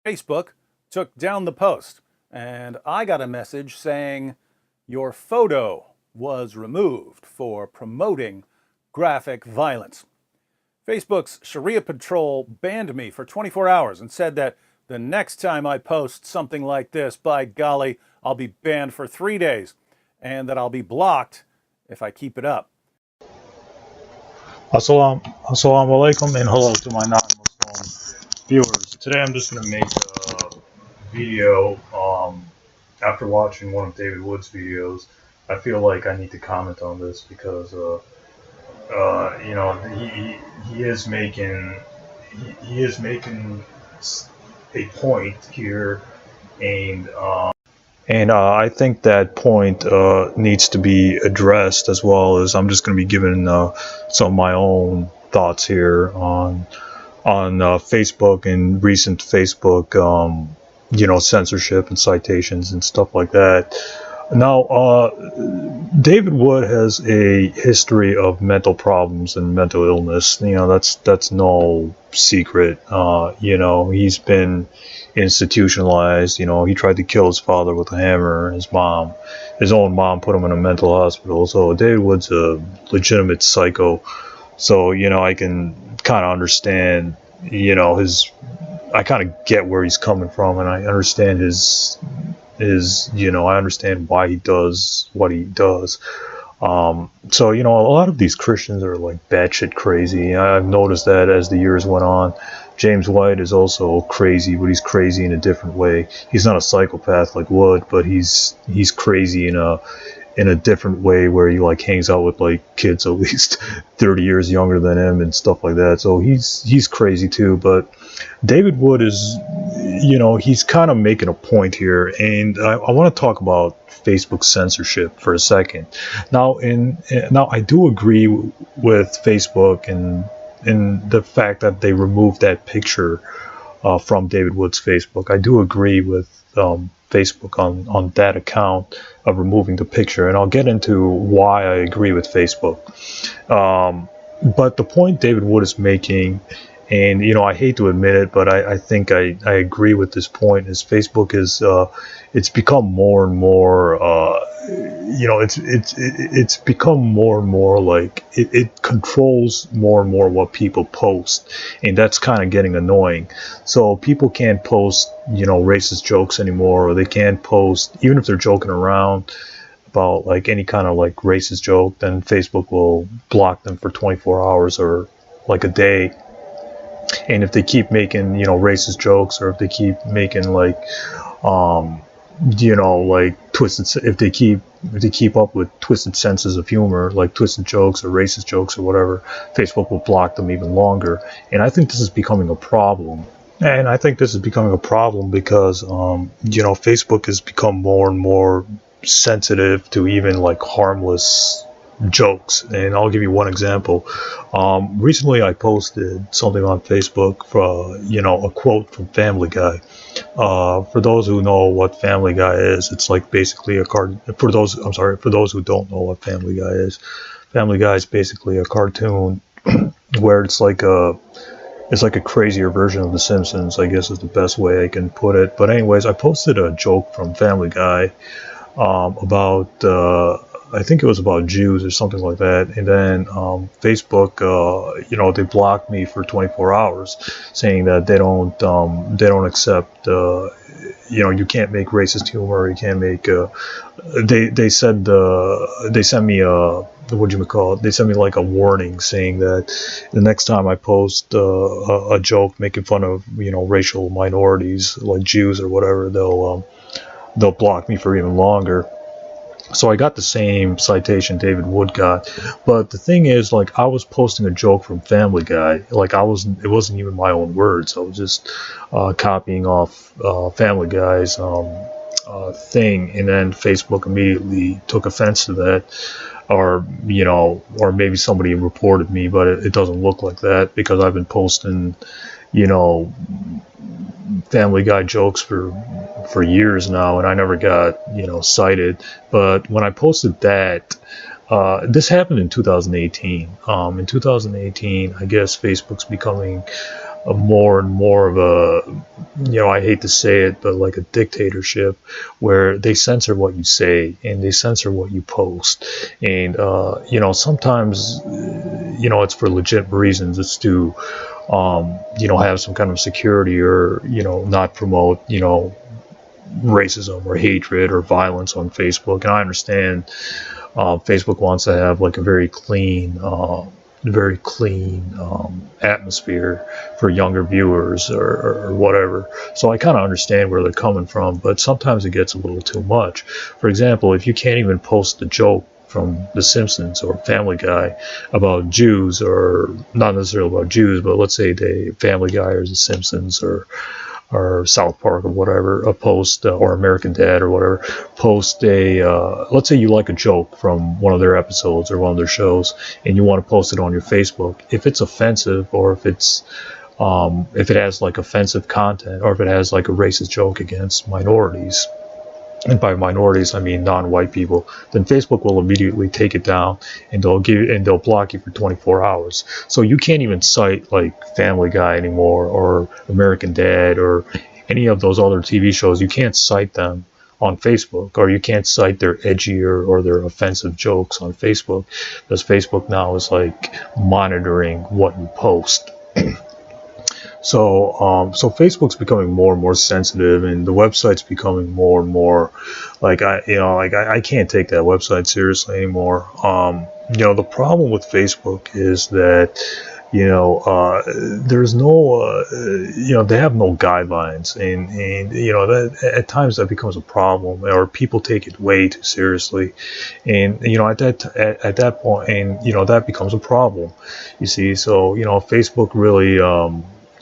Facebook took down the post, and I got a message saying your photo was removed for promoting graphic violence. Facebook's Sharia patrol banned me for 24 hours and said that the next time I post something like this, by golly, I'll be banned for 3 days and that I'll be blocked if I keep it up. Assalamu alaikum, and hello to my non-Muslim viewers. Today I'm just going to make a video after watching one of David Wood's videos. I feel like I need to comment on this because you know, he is making a point here, and I think that point needs to be addressed, as well as I'm just going to be giving some of my own thoughts here on Facebook and recent Facebook, you know, censorship and citations and stuff like that. Now, David Wood has a history of mental problems and mental illness. You know, that's no secret. You know, he's been institutionalized. You know, he tried to kill his father with a hammer. His own mom put him in a mental hospital. So David Wood's a legitimate psycho. So, you know, I can kind of understand, you know, I kind of get where he's coming from, and I understand you know, I understand why he does what he does. So, you know, a lot of these Christians are like batshit crazy. I've noticed that as the years went on. James White is also crazy, but he's crazy in a different way. He's not a psychopath like Wood, but he's crazy in a different way, where he like hangs out with like kids at least 30 years younger than him and stuff like that. So he's crazy too. But David Wood is, you know, he's kind of making a point here, and I want to talk about Facebook censorship for a second. Now, I do agree with Facebook and the fact that they removed that picture from David Wood's Facebook. I do agree with Facebook on that account of removing the picture, and I'll get into why I agree with Facebook. But the point David Wood is making, and you know, I hate to admit it, but I think I agree with this point, is Facebook is it's become more and more you know, it's become more and more like it controls more and more what people post, and that's kind of getting annoying. So people can't post, you know, racist jokes anymore, or they can't post, even if they're joking around about like any kind of like racist joke, then Facebook will block them for 24 hours or like a day. And if they keep making, you know, racist jokes, or if they keep making like you know, like twisted, if they keep up with twisted senses of humor, like twisted jokes or racist jokes or whatever, Facebook will block them even longer. And I think this is becoming a problem. And I think this is becoming a problem because you know, Facebook has become more and more sensitive to even like harmless jokes. And I'll give you one example. Recently I posted something on Facebook for, you know, a quote from Family Guy. For those who know what Family Guy is, it's like basically a card. For those who don't know what Family Guy is, Family Guy is basically a cartoon where it's like a crazier version of The Simpsons, I guess is the best way I can put it. But anyways, I posted a joke from Family Guy about I think it was about Jews or something like that, and then Facebook, you know, they blocked me for 24 hours, saying that they don't accept, you know, you can't make racist humor, you can't make. They sent me they sent me like a warning, saying that the next time I post a joke making fun of, you know, racial minorities like Jews or whatever, they'll block me for even longer. So I got the same citation David Wood got, but the thing is, like, I was posting a joke from Family Guy. Like, it wasn't even my own words. I was just copying off Family Guy's thing, and then Facebook immediately took offense to that, or you know, or maybe somebody reported me, but it doesn't look like that because I've been posting, you know, Family Guy jokes for years now, and I never got, you know, cited. But when I posted that, this happened in 2018. In 2018, I guess Facebook's becoming a more and more of a, I hate to say it, but like a dictatorship, where they censor what you say and they censor what you post. And sometimes it's for legitimate reasons. It's to have some kind of security, or not promote racism or hatred or violence on Facebook. And I understand Facebook wants to have like a very clean atmosphere for younger viewers, or whatever. So I kind of understand where they're coming from, but sometimes it gets a little too much. For example, if you can't even post a joke from The Simpsons or Family Guy about Jews, or not necessarily about Jews, but let's say Family Guy or The Simpsons or South Park or whatever, or American Dad or whatever, post let's say you like a joke from one of their episodes or one of their shows, and you want to post it on your Facebook. If it's offensive, or if it has like offensive content, or if it has like a racist joke against minorities, and by minorities I mean non-white people, then Facebook will immediately take it down, and they'll block you for 24 hours. So you can't even cite like Family Guy anymore, or American Dad, or any of those other TV shows. You can't cite them on Facebook, or you can't cite their edgier or their offensive jokes on Facebook, because Facebook now is like monitoring what you post. So Facebook's becoming more and more sensitive, and the website's becoming more and more like I can't take that website seriously anymore. The problem with Facebook is that there's no they have no guidelines, and that at times that becomes a problem, or people take it way too seriously, and at that point, and that becomes a problem, you see. So Facebook really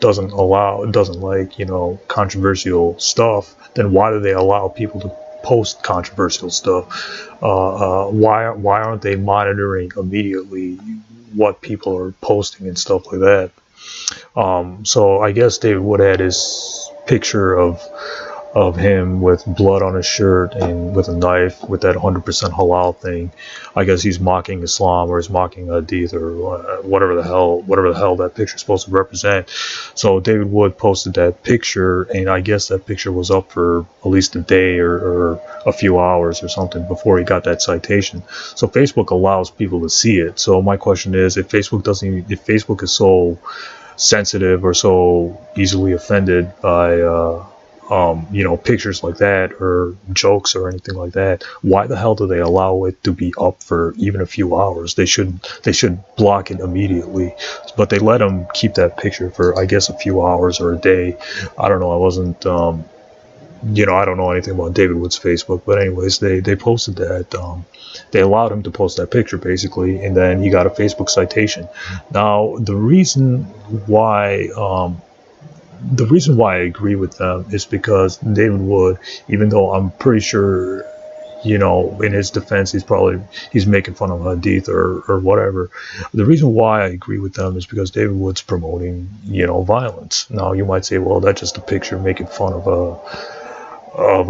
doesn't like controversial stuff. Then why do they allow people to post controversial stuff? Why aren't they monitoring immediately what people are posting and stuff like that? So I guess David Wood had his picture of him with blood on his shirt and with a knife, with that 100% halal thing. I guess he's mocking Islam, or he's mocking Hadith, or whatever the hell that picture is supposed to represent. So David Wood posted that picture, and I guess that picture was up for at least a day or a few hours or something before he got that citation. So Facebook allows people to see it. So my question is, if Facebook is so sensitive or so easily offended by pictures like that, or jokes or anything like that, why the hell do they allow it to be up for even a few hours? They should block it immediately, but they let them keep that picture for, I guess, a few hours or a day. I don't know. I wasn't I don't know anything about David Wood's Facebook, but anyways, they posted that. They allowed him to post that picture, basically, and then he got a Facebook citation. Now, the reason why I agree with them is because David Wood, even though I'm pretty sure, in his defense, he's making fun of Hadith or whatever. The reason why I agree with them is because David Wood's promoting, violence. Now, you might say, well, that's just a picture making fun of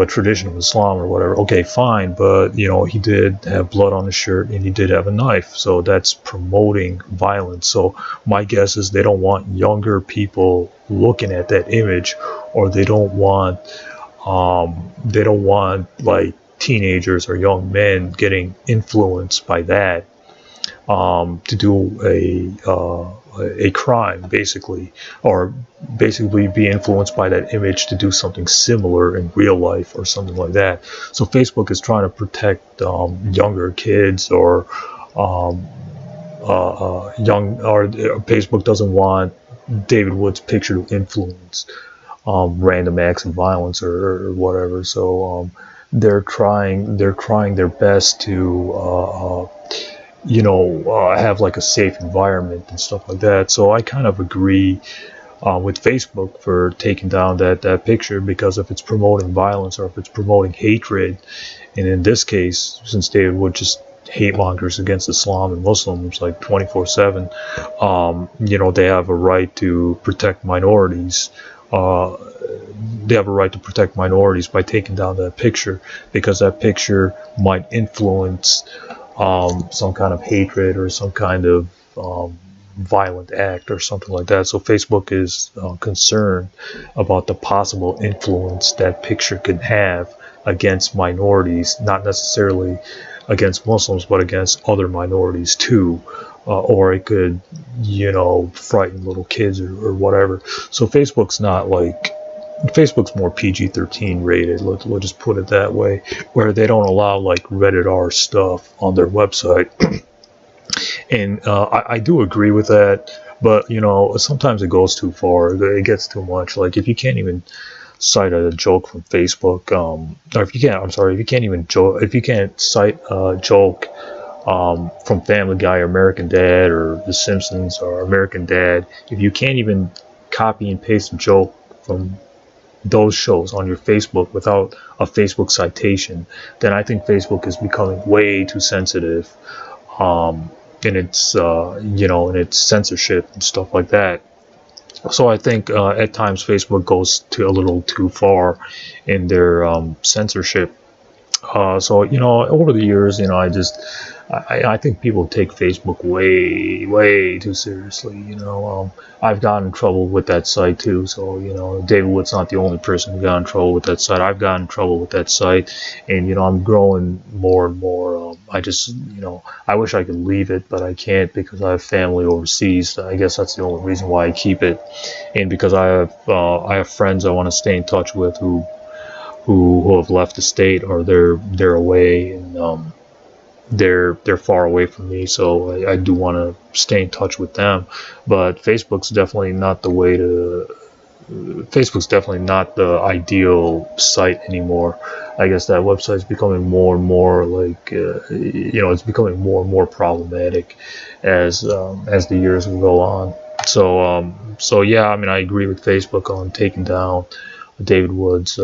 a tradition of Islam or whatever. Okay, fine, but he did have blood on his shirt, and he did have a knife, so that's promoting violence. So my guess is they don't want younger people looking at that image, or they don't want like teenagers or young men getting influenced by that to do a crime, basically, or basically be influenced by that image to do something similar in real life or something like that. So Facebook is trying to protect younger kids, or Facebook doesn't want David Wood's picture to influence random acts of violence or whatever. So they're trying their best to have like a safe environment and stuff like that. So I kind of agree with Facebook for taking down that picture, because if it's promoting violence, or if it's promoting hatred, and in this case, since David Wood just hate mongers against Islam and Muslims like 24/7, they have a right to protect minorities. They have a right to protect minorities by taking down that picture, because that picture might influence some kind of hatred, or some kind of violent act or something like that. So Facebook is concerned about the possible influence that picture can have against minorities, not necessarily against Muslims, but against other minorities too. Or it could, frighten little kids or whatever. So Facebook's not like, Facebook's more PG-13 rated, we'll just put it that way, where they don't allow like Reddit R stuff on their website. And I do agree with that, but sometimes it goes too far. It gets too much. Like if you can't even cite a joke from Facebook, or if you can't cite a joke from Family Guy or American Dad or The Simpsons or American Dad, if you can't even copy and paste a joke from those shows on your Facebook without a Facebook citation, then I think Facebook is becoming way too sensitive in its in its censorship and stuff like that. So I think at times Facebook goes to a little too far in their censorship. So over the years, I think people take Facebook way too seriously. I've gotten in trouble with that site too. So David Wood's not the only person who got in trouble with that site. I've gotten in trouble with that site, and I'm growing more and more. I just I wish I could leave it, but I can't because I have family overseas. I guess that's the only reason why I keep it, and because I have friends I want to stay in touch with who have left the state, or they're away, and they're far away from me, so I do want to stay in touch with them. But Facebook's definitely not the ideal site anymore. I guess that website's becoming more and more like it's becoming more and more problematic as the years go on. So yeah, I mean, I agree with Facebook on taking down David Wood's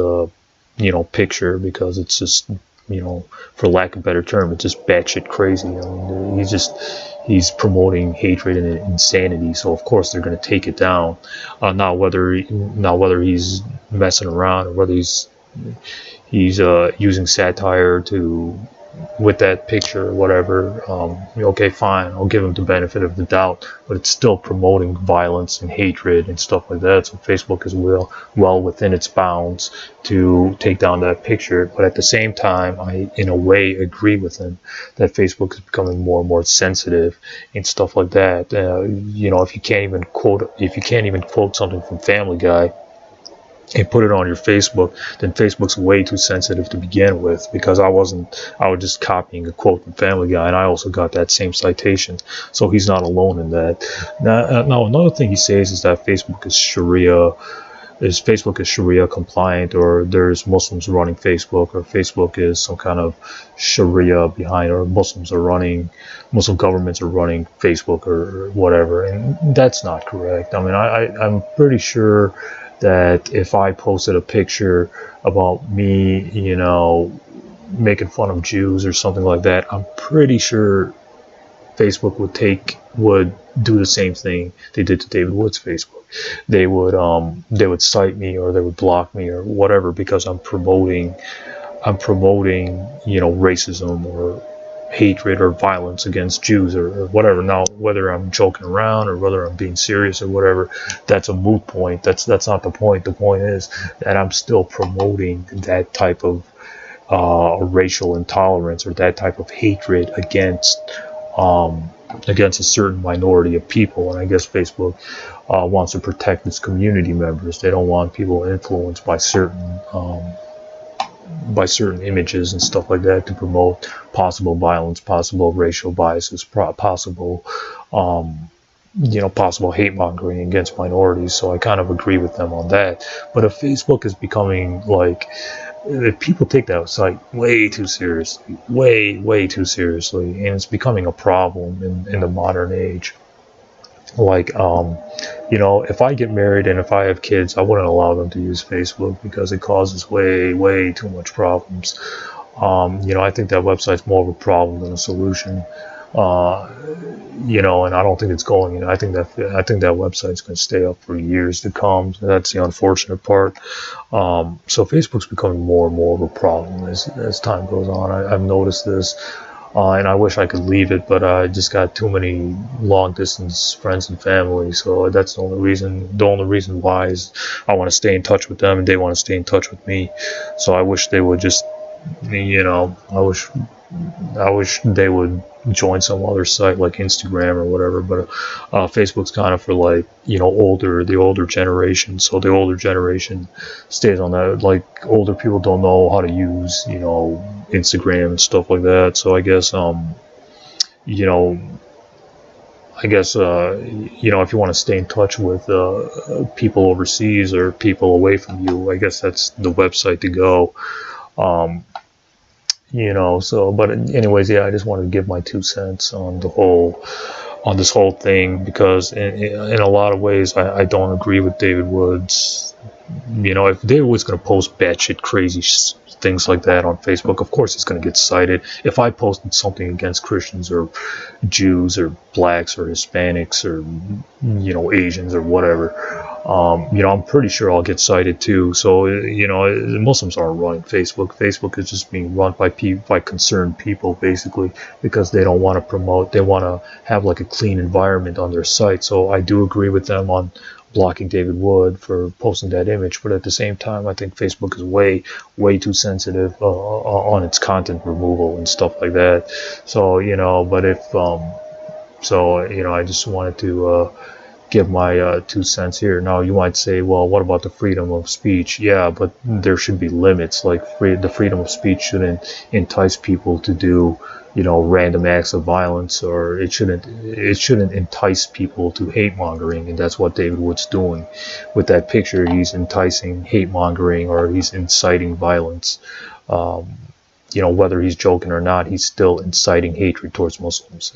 picture, because it's just, for lack of a better term, it's just batshit crazy. I mean, he's promoting hatred and insanity. So of course they're going to take it down. Now whether he's messing around or whether he's using satire with that picture or whatever, okay, fine, I'll give him the benefit of the doubt, but it's still promoting violence and hatred and stuff like that. So Facebook is well within its bounds to take down that picture. But at the same time, I in a way agree with him that Facebook is becoming more and more sensitive and stuff like that. If you can't even quote something from Family Guy and put it on your Facebook, then Facebook's way too sensitive to begin with, because I was just copying a quote from Family Guy, and I also got that same citation. So he's not alone in that. Now another thing he says is that Facebook is Sharia compliant, or there's Muslims running Facebook, or Facebook is some kind of Sharia behind, or Muslim governments are running Facebook or whatever. And that's not correct. I mean, I'm pretty sure that if I posted a picture about me, making fun of Jews or something like that, I'm pretty sure Facebook would do the same thing they did to David Wood's Facebook. They would cite me, or they would block me or whatever, because I'm promoting racism or hatred or violence against Jews or whatever. Now, whether I'm joking around or whether I'm being serious or whatever, that's a moot point. That's not the point. The point is that I'm still promoting that type of racial intolerance, or that type of hatred against a certain minority of people. And I guess Facebook wants to protect its community members. They don't want people influenced by certain images and stuff like that to promote possible violence, possible racial biases, possible hate mongering against minorities. So I kind of agree with them on that. But if Facebook is becoming if people take that site way too seriously, way too seriously, and it's becoming a problem in the modern age. If I get married and if I have kids, I wouldn't allow them to use Facebook, because it causes way too much problems. I think that website's more of a problem than a solution. And I don't think it's going. I think that website's going to stay up for years to come. That's the unfortunate part. So Facebook's becoming more and more of a problem as time goes on. I've noticed this. and I wish I could leave it, but I just got too many long distance friends and family, so that's the only reason. The only reason why is I want to stay in touch with them, and they want to stay in touch with me. So I wish they would just, I wish they would join some other site like Instagram or whatever. But Facebook's kind of for like the older generation. So the older generation stays on that. Like older people don't know how to use Instagram and stuff like that. So I guess if you want to stay in touch with people overseas or people away from you, I guess that's the website to go. But anyways, yeah, I just wanted to give my 2 cents on this whole thing, because in a lot of ways I don't agree with David Woods. If David Woods going to post batshit crazy things like that on Facebook, of course it's going to get cited. If I posted something against Christians or Jews or blacks or Hispanics or Asians or whatever, I'm pretty sure I'll get cited too. So Muslims aren't running Facebook. Facebook is just being run by concerned people, basically, because they don't want to promote. They want to have like a clean environment on their site. So I do agree with them on blocking David Wood for posting that image, but at the same time, I think Facebook is way too sensitive on its content removal and stuff like that. So but if I just wanted to give my 2 cents here. Now you might say, well, what about the freedom of speech? Yeah, but there should be limits. Like the freedom of speech shouldn't entice people to do random acts of violence, or it shouldn't entice people to hate mongering, and that's what David Wood's doing with that picture. He's enticing hate mongering, or he's inciting violence. Whether he's joking or not, he's still inciting hatred towards Muslims.